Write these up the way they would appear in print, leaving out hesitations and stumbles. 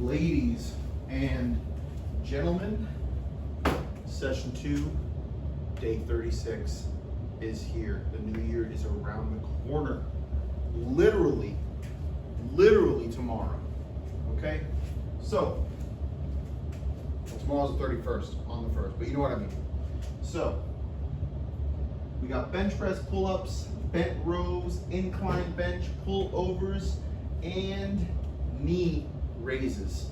Ladies and gentlemen, session 2, day 36 is here. The new year is around the corner. Literally tomorrow. Okay? So, tomorrow's the 31st, on the 1st, but you know what I mean. So, we got bench press pull-ups, bent rows, incline bench pullovers, and knee raises.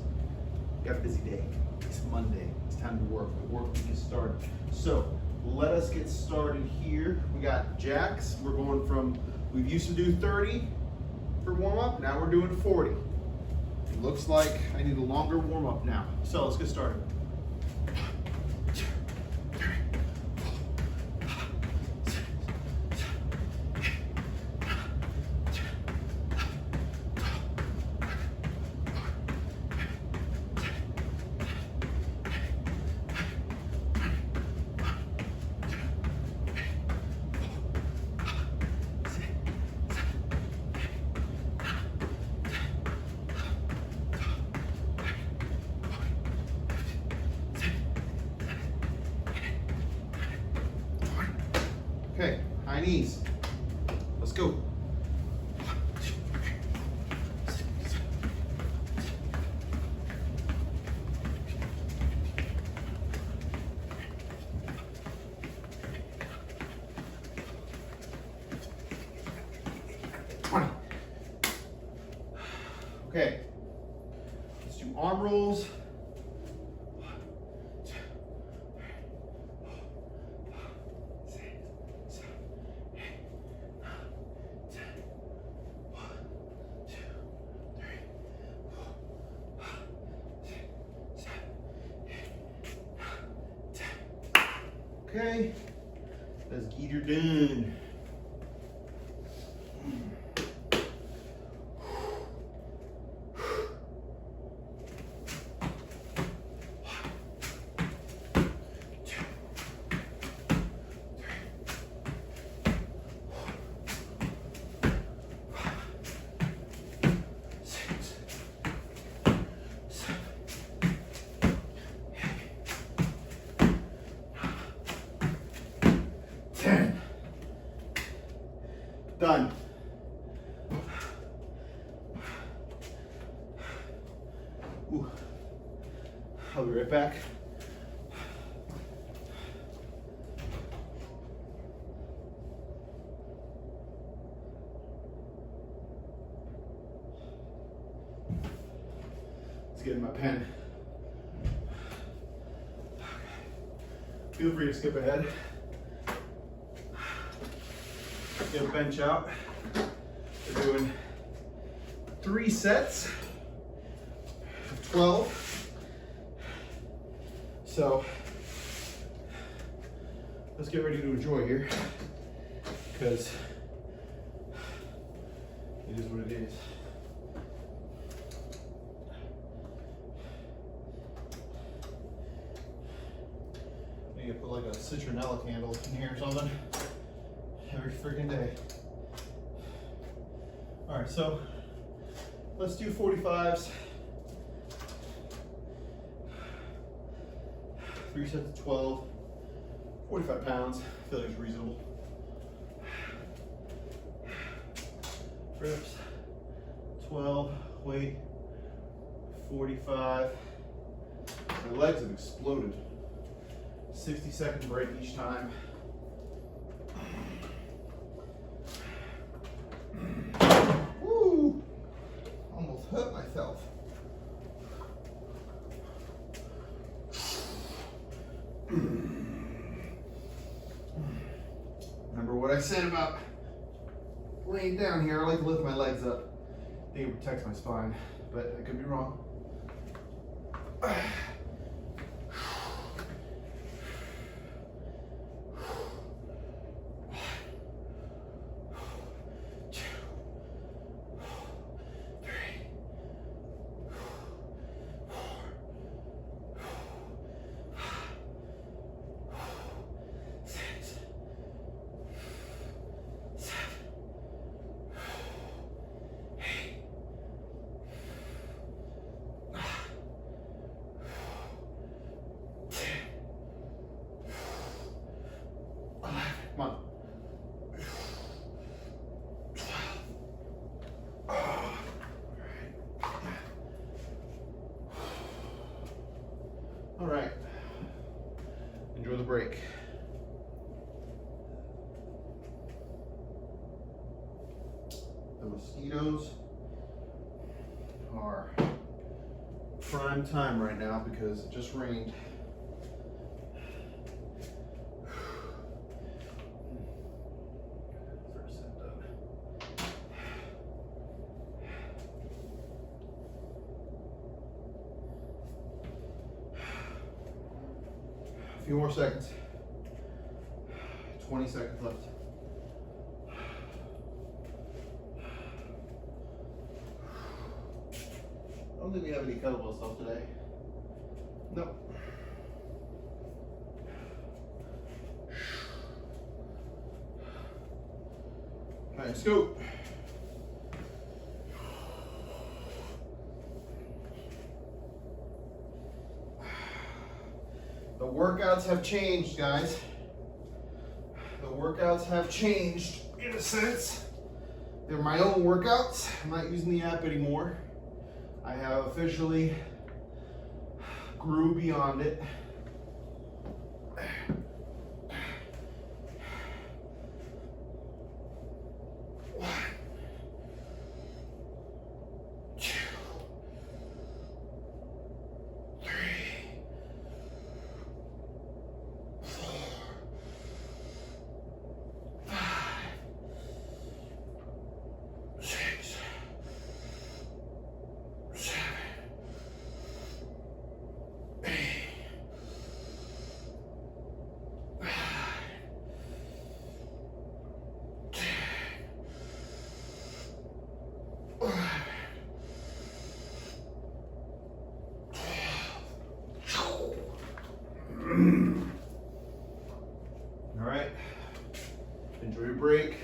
We got a busy day. It's Monday. It's time to work. The work week is started. So let us get started here. We got jacks. We're going from, we used to do 30 for warm-up. Now we're doing 40. It looks like I need a longer warm-up now. So let's get started. Okay, high knees. Let's go. Okay, let's do arm rolls. Okay, let's get her done. Done. Ooh. I'll be right back. Let's get in my pen. Feel free to skip ahead. Get a bench out. We're doing 3 sets of 12. So let's get ready to enjoy here, because it is what it is. Maybe put like a citronella candle in here or something. Every freaking day. All right, so let's do 45s. 3 sets of 12, 45 pounds. I feel like it's reasonable. Reps, 12, weight, 45. My legs have exploded. 60-second break each time. Woo! Almost hurt myself. Remember what I said about laying down here? I like to lift my legs up. I think it protects my spine, but I could be wrong. the break. The mosquitoes are prime time right now because it just rained. First set done. A few more seconds. 20 seconds left. I don't think we have any kettlebell stuff today. Nope. All right, let's go. The workouts have changed, guys. The workouts have changed in a sense. They're my own workouts. I'm not using the app anymore. I have officially grew beyond it. All right, enjoy your break.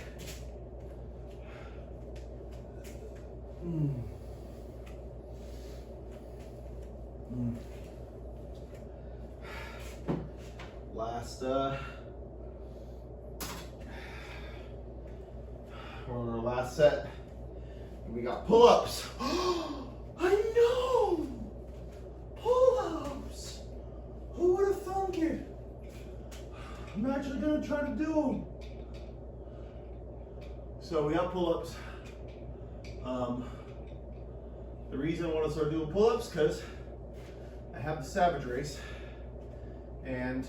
We're on our last set. And we got pull-ups. I know! Pull-ups! Who would have thunk it? I'm actually gonna try to do them. So we got pull-ups. The reason I want to start doing pull-ups because I have the Savage race and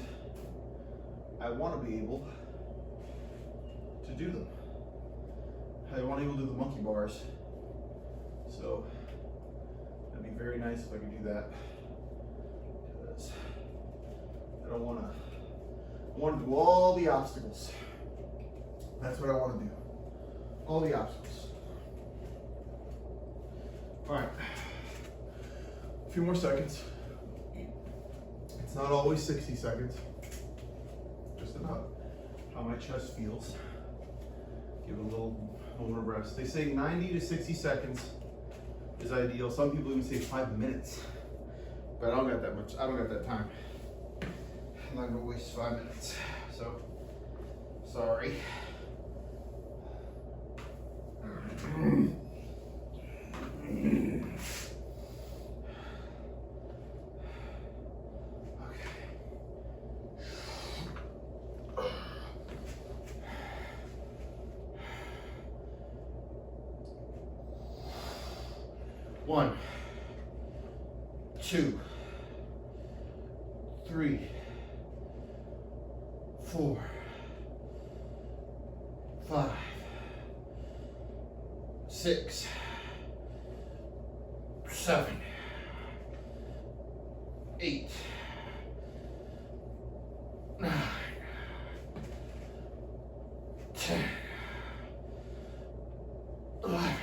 I want to be able to do them. I want to be able to do the monkey bars. So that'd be very nice if I could do that. Because I don't want to. I want to do all the obstacles. That's what I want to do. All the obstacles. All right. A few more seconds. It's not always 60 seconds. Just about how my chest feels. Give it a little moment of rest. They say 90 to 60 seconds is ideal. Some people even say 5 minutes. But I don't got that much. I don't got that time. I'm not gonna waste 5 minutes. So, sorry. One, two, three, 4, 5, 6, 7, 8, 9, 10, 11,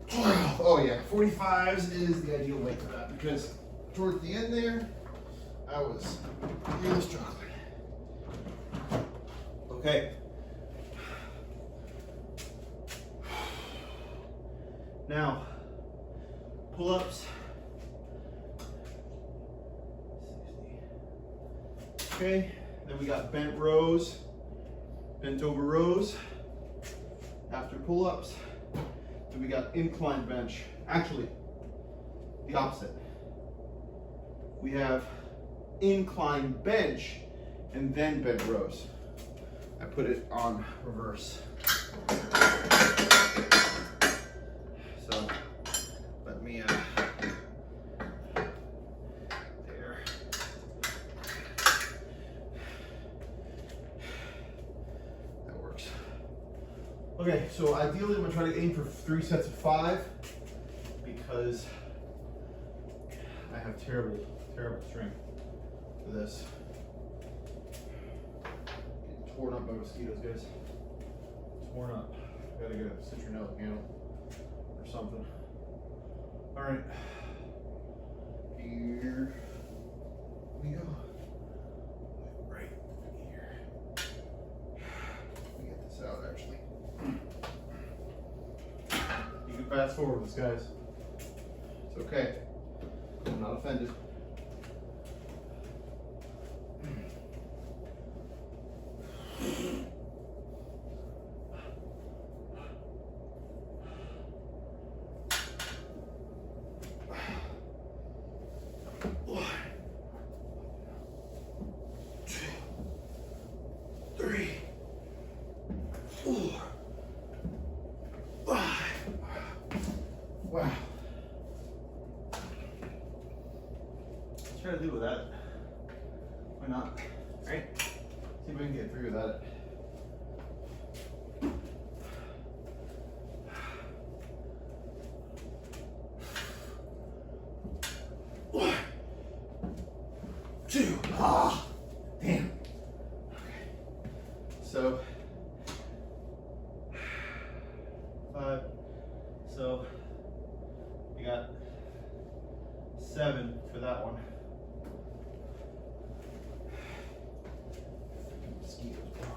12. Oh yeah, 45s is the ideal weight for that because towards the end there, I was really struggling. Okay. Now, pull-ups. 60. Okay, then we got bent rows, bent over rows. After pull-ups, then we got incline bench. Actually, the opposite. We have incline bench, and then bent rows. I put it on reverse. So let me there. That works. Okay, so ideally I'm gonna try to aim for 3 sets of 5 because I have terrible strength for this. Getting torn up by mosquitoes, guys. Torn up. Gotta get a citronella candle or something. All right, here we go. Right here. Let me get this out, actually. You can fast forward this, guys. It's okay. I'm not offended. Wow. Let's try to do with that. Why not? Right? See if we can get through without it. One, two. Ah, damn. Okay. So 5. So you got 7 for that one. Freaking mosquitoes, bro.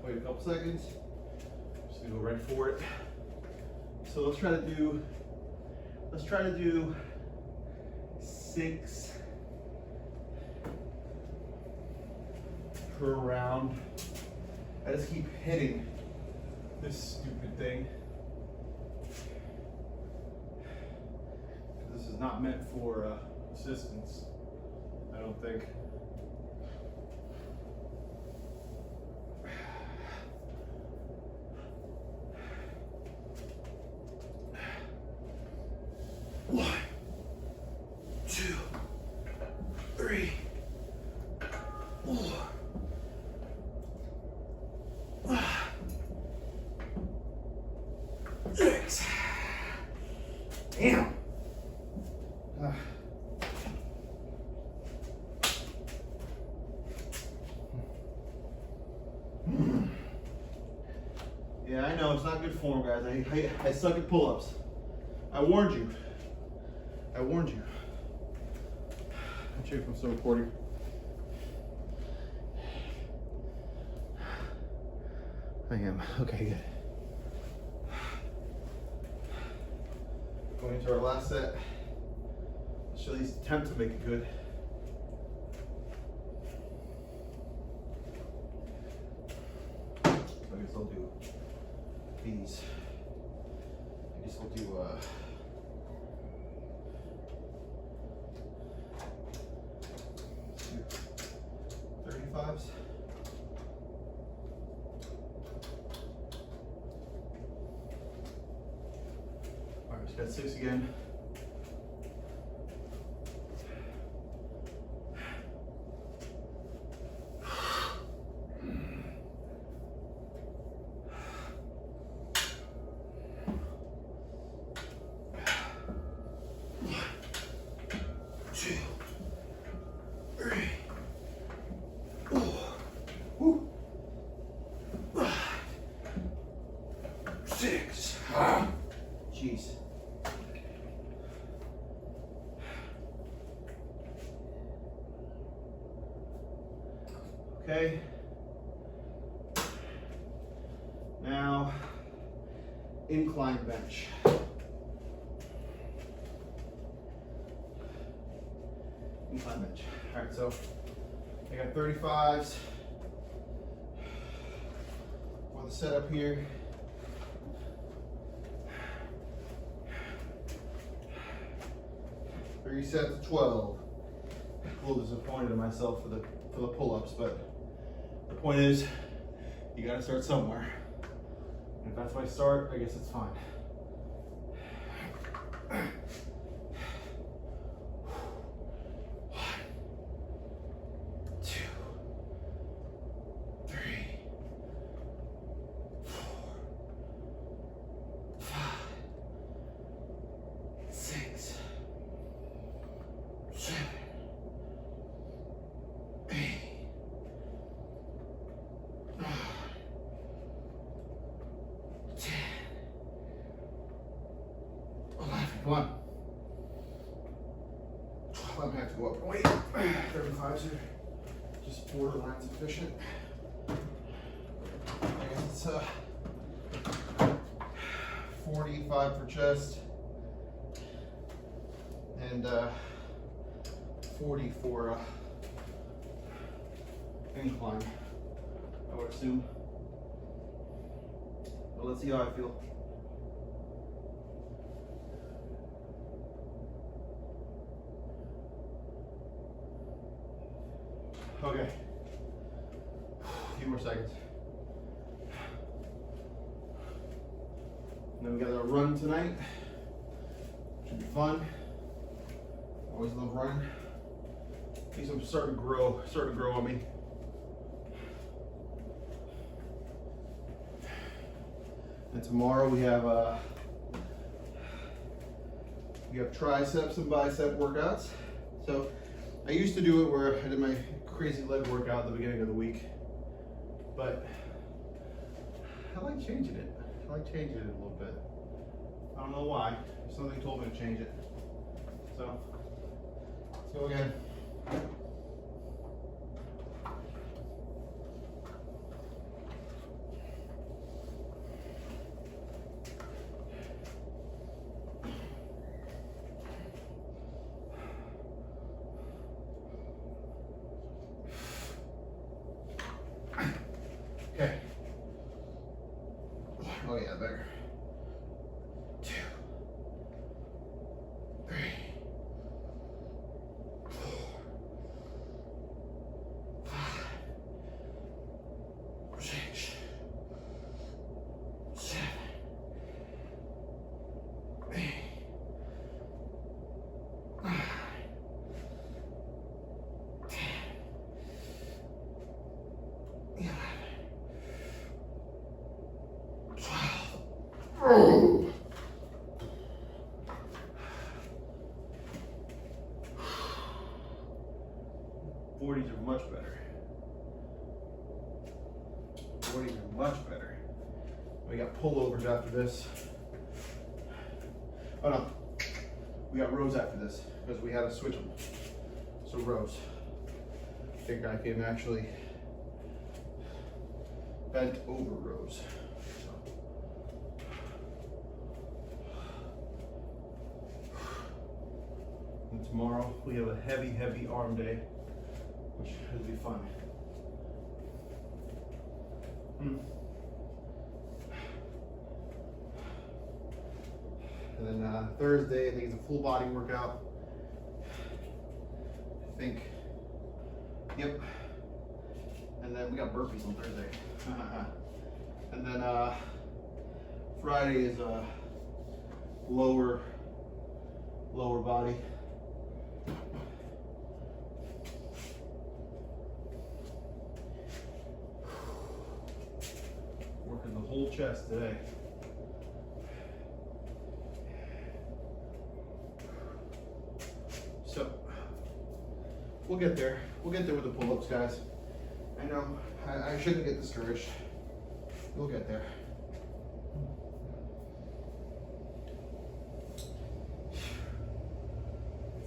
Wait a couple seconds. Just gonna go right for it. So let's try to do 6 per round. I just keep hitting this stupid thing. This is not meant for assistance, I don't think. One, 2, 3, 4, 5, 6. Damn. Yeah, I know it's not good form, guys. I suck at pull-ups. I warned you. I warned you. Check if I'm still recording. I am. Okay, good. Going into our last set. Let's at least attempt to make it good. So I guess I'll do these. I guess I'll do 35s. All right, just got 6 again. Jeez. Okay. Now, incline bench. Incline bench. All right, so I got 35s for the setup here. Three sets of 12. I'm a little disappointed in myself for the pull-ups, but the point is, you gotta start somewhere. And if that's my start, I guess it's fine. Come on. I'm gonna have to go up. Wait, 35s are just borderline sufficient. I guess it's 45 for chest and 40 for incline, I would assume. But let's see how I feel. Okay, a few more seconds. And then we got a run tonight. Should be fun. Always love running. These are starting to grow on me. And tomorrow we have triceps and bicep workouts. So I used to do it where I did my crazy leg workout at the beginning of the week, but I like changing it. I like changing it a little bit. I don't know why. Something told me to change it. So let's go again. Okay. Oh yeah, better. 2, 3, 4, 5, 6, 7, 8, 9, 10, 11. 40s are much better. 40s are much better. We got pullovers after this. Oh no, we got rows after this because we had to switch them. So rows. I think I can actually bent over rows. And tomorrow we have a heavy arm day, which will be fun. And then Thursday, I think it's a full body workout. I think, yep. And then we got burpees on Thursday. And then Friday is a lower body. Working the whole chest today. So we'll get there. We'll get there with the pull-ups, guys. I know I shouldn't get discouraged. We'll get there.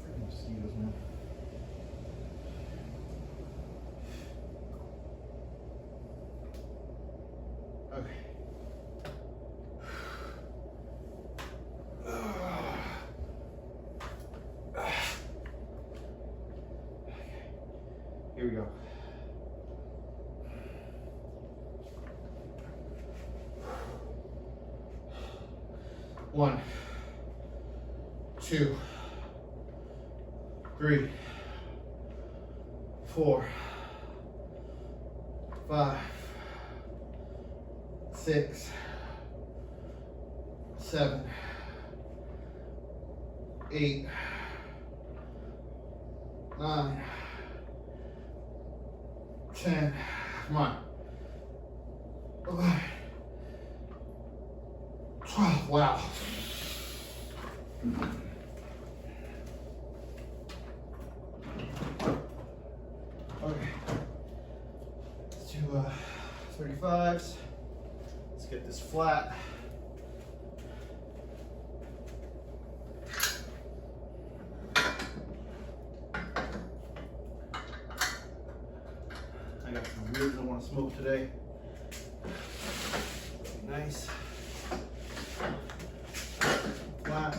Freaking mosquitoes, man. Okay. Here we go. 1, 2, 3, 4, 5, 6, 7, 8, 9, 10. Come on. 11, 12. Wow. Okay. Let's do 35s. Let's get this flat. I got some ribs I want to smoke today. Nice. Flat.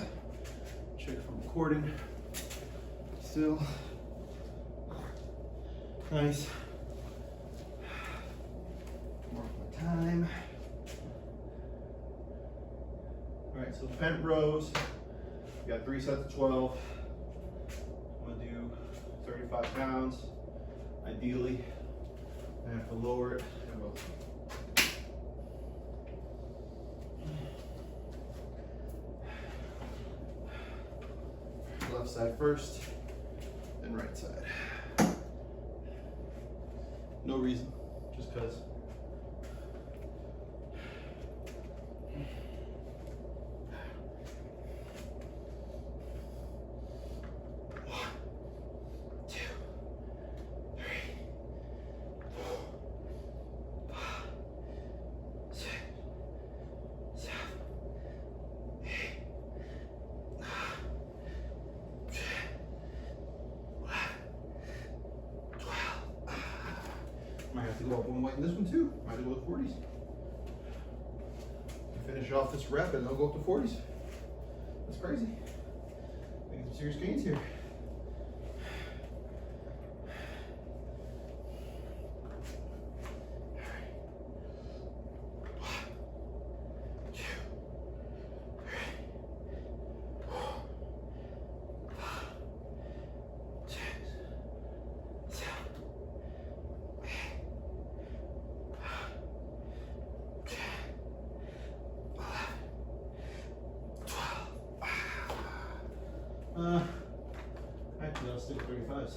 Check if I'm recording. Still. Nice. Mark my time. All right, so bent rows. We got 3 sets of 12. I'm gonna do 35 pounds. Ideally, I have to lower it. Left side first, then right side. No reason, just because. Might have to go up one weight in this one too. Might have to go with 40s. Finish off this rep and I'll go up to 40s. That's crazy. Making some serious gains here. Actually, I'll stick with 35s.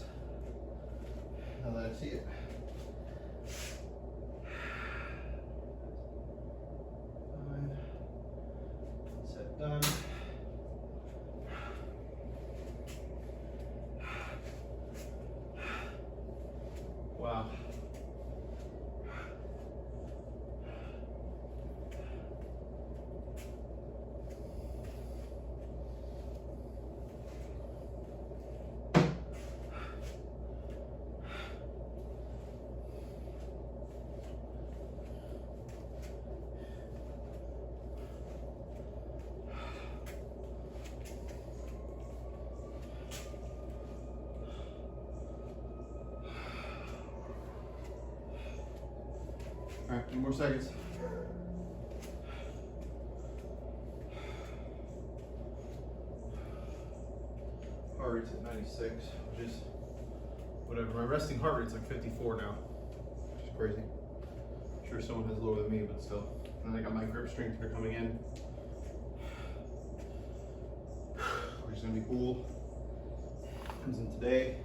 Now that I see it. Set done. Wow. All right, 2 more seconds. Heart rate's at 96, which is whatever. My resting heart rate's like 54 now, which is crazy. I'm sure someone has lower than me, but still. And then I got my grip strengthener coming in, which is gonna be cool. Comes in today.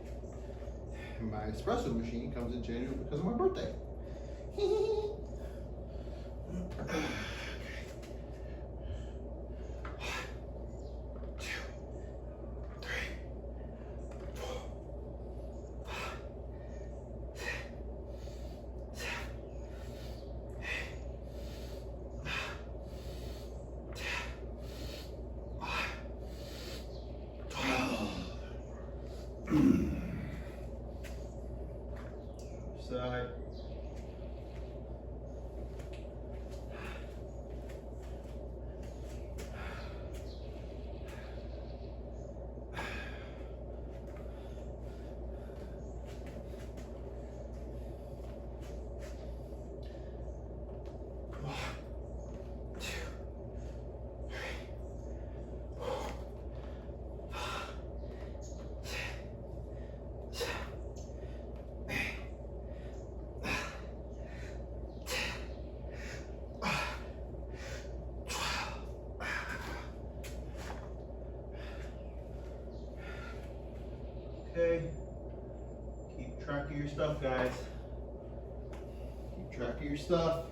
And my espresso machine comes in January because of my birthday. Side. Okay. Keep track of your stuff, guys. Keep track of your stuff.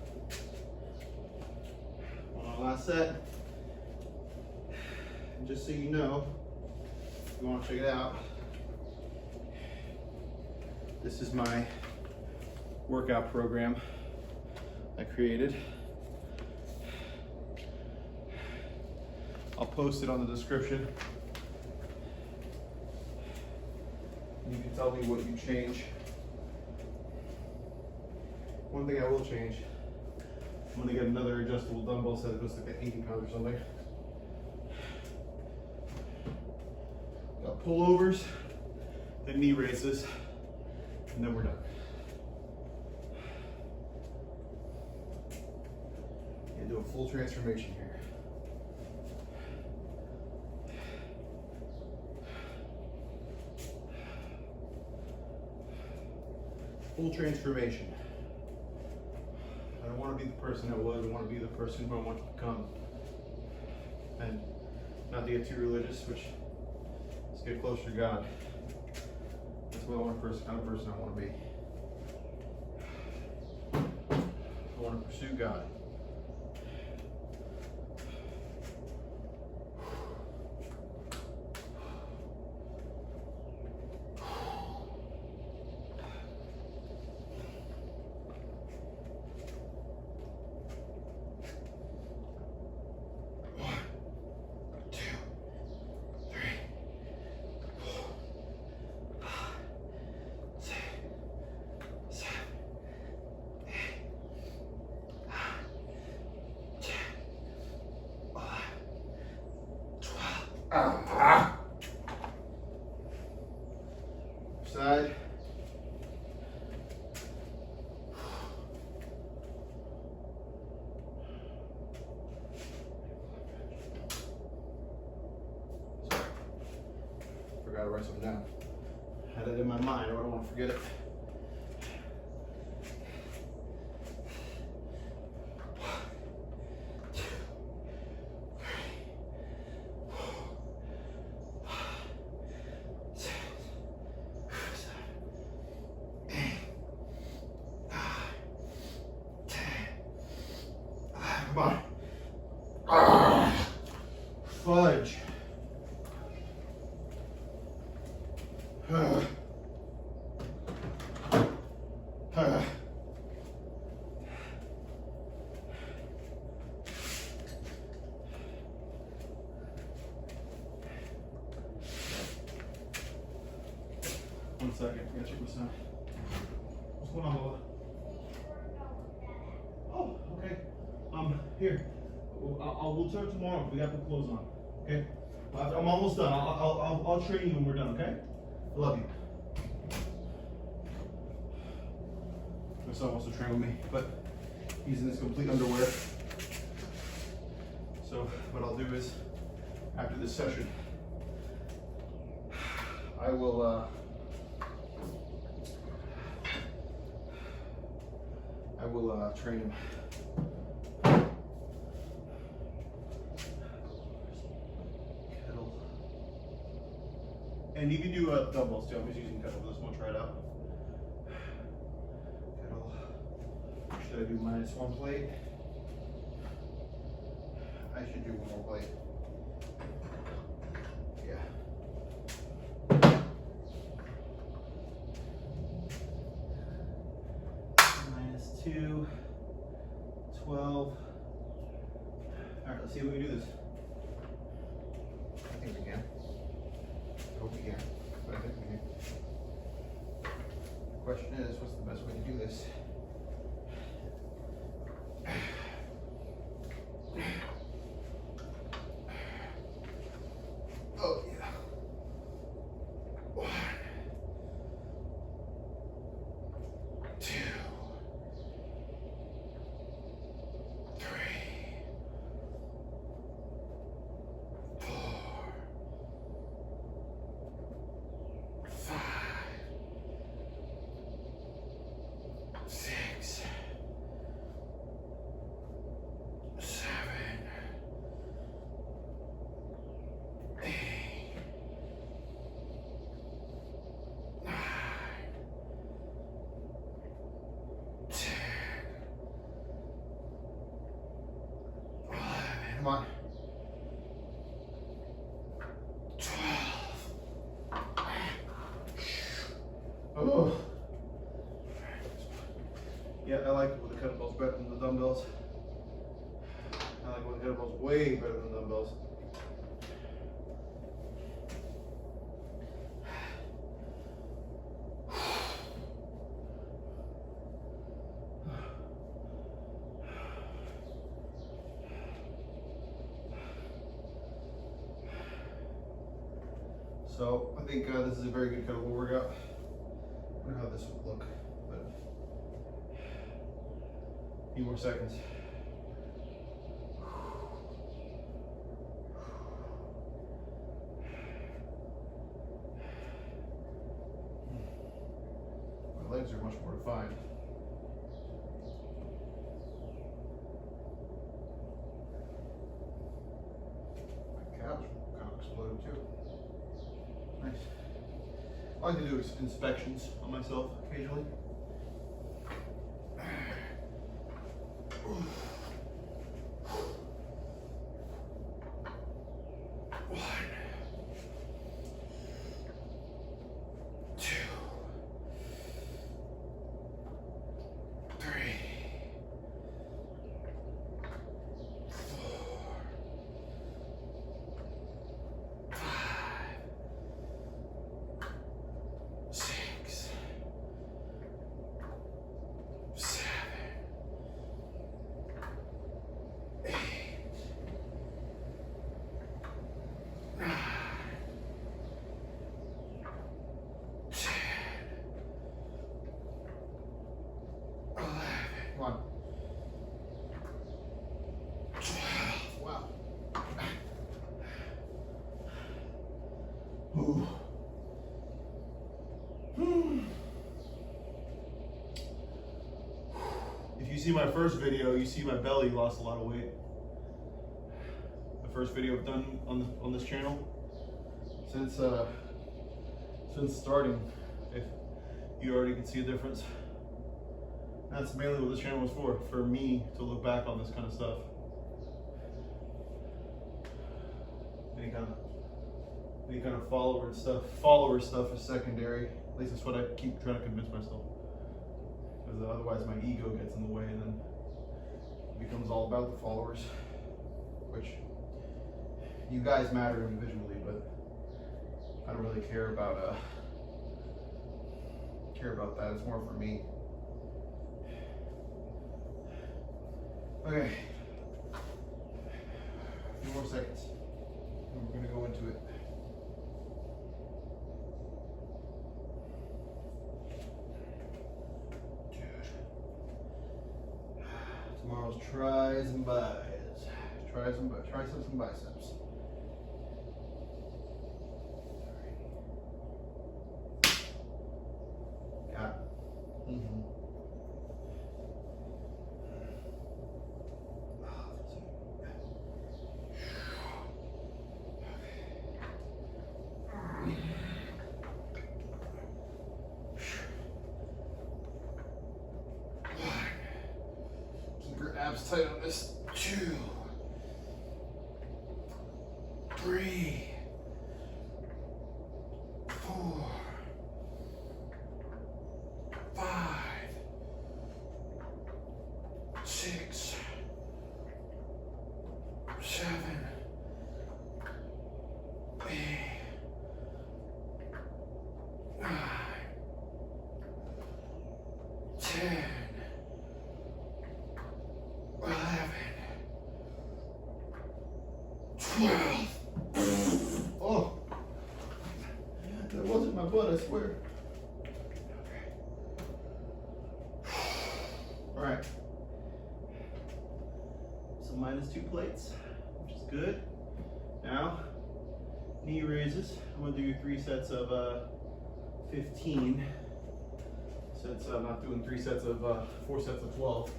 One last set. And just so you know, if you want to check it out, this is my workout program I created. I'll post it on the description. You can tell me what you change. One thing I will change, I'm gonna get another adjustable dumbbell set that goes like 80 pounds or something. Got pullovers, then knee raises, and then we're done. And do a full transformation here. Full transformation. I don't want to be the person I was, I want to be the person who I want to become. And not to get too religious, which let's get closer to God. That's what kind of person I want to be. I want to pursue God. Side. Sorry. Forgot to write something down. Had it in my mind, I don't want to forget it. Come on. Fudge. 1 second, I gotta check my sound. What's going on, Lola? Oh, okay. Here. We'll turn tomorrow. We got the clothes on. Okay. I'm almost done. I'll train you when we're done. Okay. I love you. My son wants to train with me, but he's in his complete underwear. So what I'll do is, after this session, I will train him. And you can do dumbbells too. I'm just using kettlebells. We'll try it out. Kettle. Should I do -1 plate? I should do 1 more plate. Yeah. -2, 12. All right, let's see if we can do this. I think we can. I hope we can, but I think we can. The question is, what's the best way to do this? Oh, yeah. 1, 2, 3, Come on. 12. Oh. Yeah, I like it with the kettlebells better than the dumbbells. I like it with the kettlebells way better than dumbbells. So I think this is a very good kettlebell workout. I wonder how this would look, but a few more seconds. My legs are much more defined. My calves kind of exploded too. Nice. I like to do inspections on myself occasionally. Come on. 12. Wow. Ooh. If you see my first video, you see my belly lost a lot of weight. The first video I've done on this channel since starting. If you already can see a difference. That's mainly what this channel was for me to look back on this kind of stuff. Any kind of follower stuff is secondary. At least that's what I keep trying to convince myself. Because otherwise my ego gets in the way and then it becomes all about the followers. Which, you guys matter individually, but I don't really care about that. It's more for me. Okay, a few more seconds, and we're gonna go into it. Tomorrow's tries and buys. Triceps and biceps. Got it. Mm-hmm. Abs tight on this. 2, 3, 4, 5, 6, 7, 8, 9, 10. 12. Oh, that wasn't my butt, I swear. All right. So -2 plates, which is good. Now, knee raises. I'm gonna do 3 sets of 15. Since I'm not doing 4 sets of 12.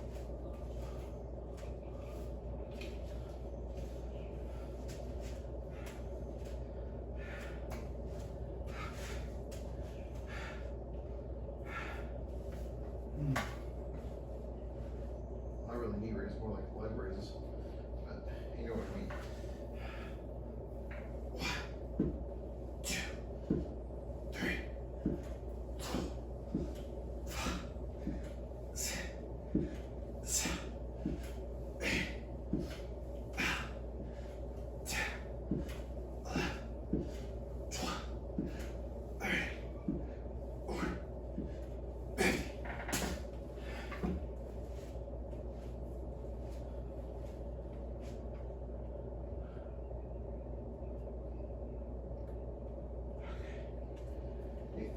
Not really knee raises, more like leg raises, but you know what I mean.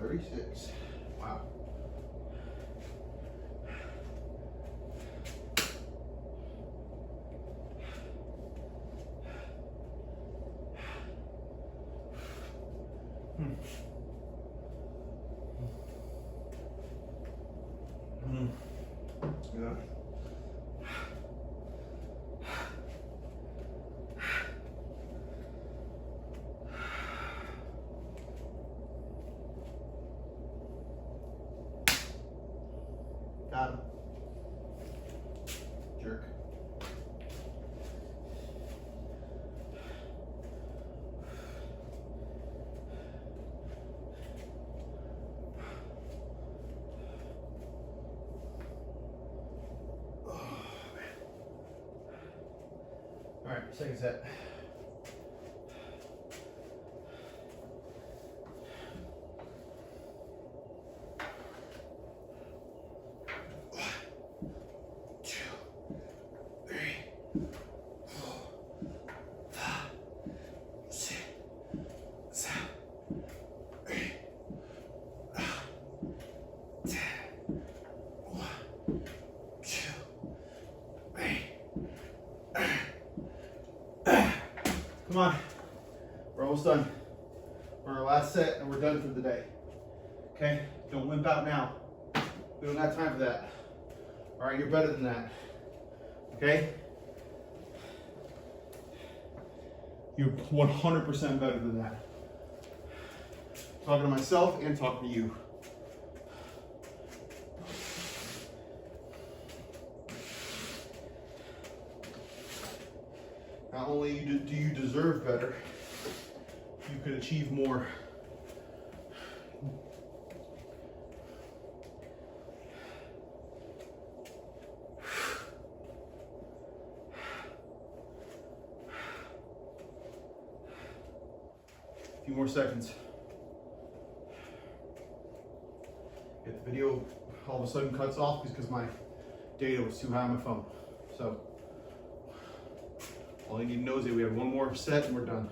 36. Wow. Yeah. Got him. Jerk. All right, second set. Come on, we're almost done. We're on our last set and we're done for the day. Okay, don't limp out now. We don't have time for that. All right, you're better than that. Okay? You're 100% better than that. Talking to myself and talking to you. Not only do you deserve better, you could achieve more. A few more seconds. If the video all of a sudden cuts off because my data was too high on my phone. So all you need to know is that we have one more set and we're done.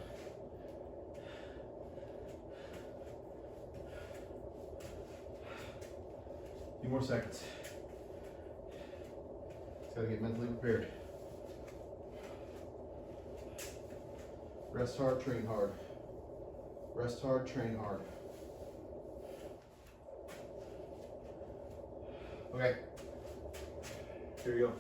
A few more seconds. Just gotta get mentally prepared. Rest hard, train hard. Rest hard, train hard. Okay, here you go.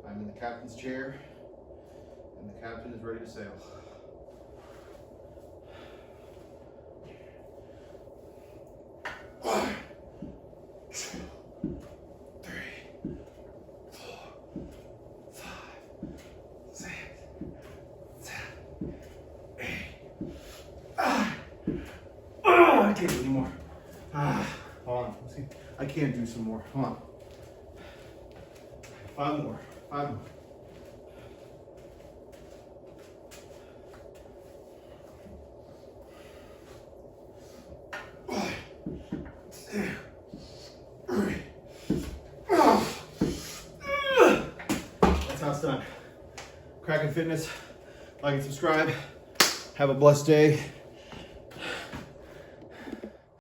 I'm in the captain's chair, and the captain is ready to sail. One, two, three, 4, 5, 6, 7, 8. I can't do anymore. Hold on. Let's see. I can't do some more. Hold on. 5 more. 5 more. That's how it's done. Kraken Fitness. Like and subscribe. Have a blessed day.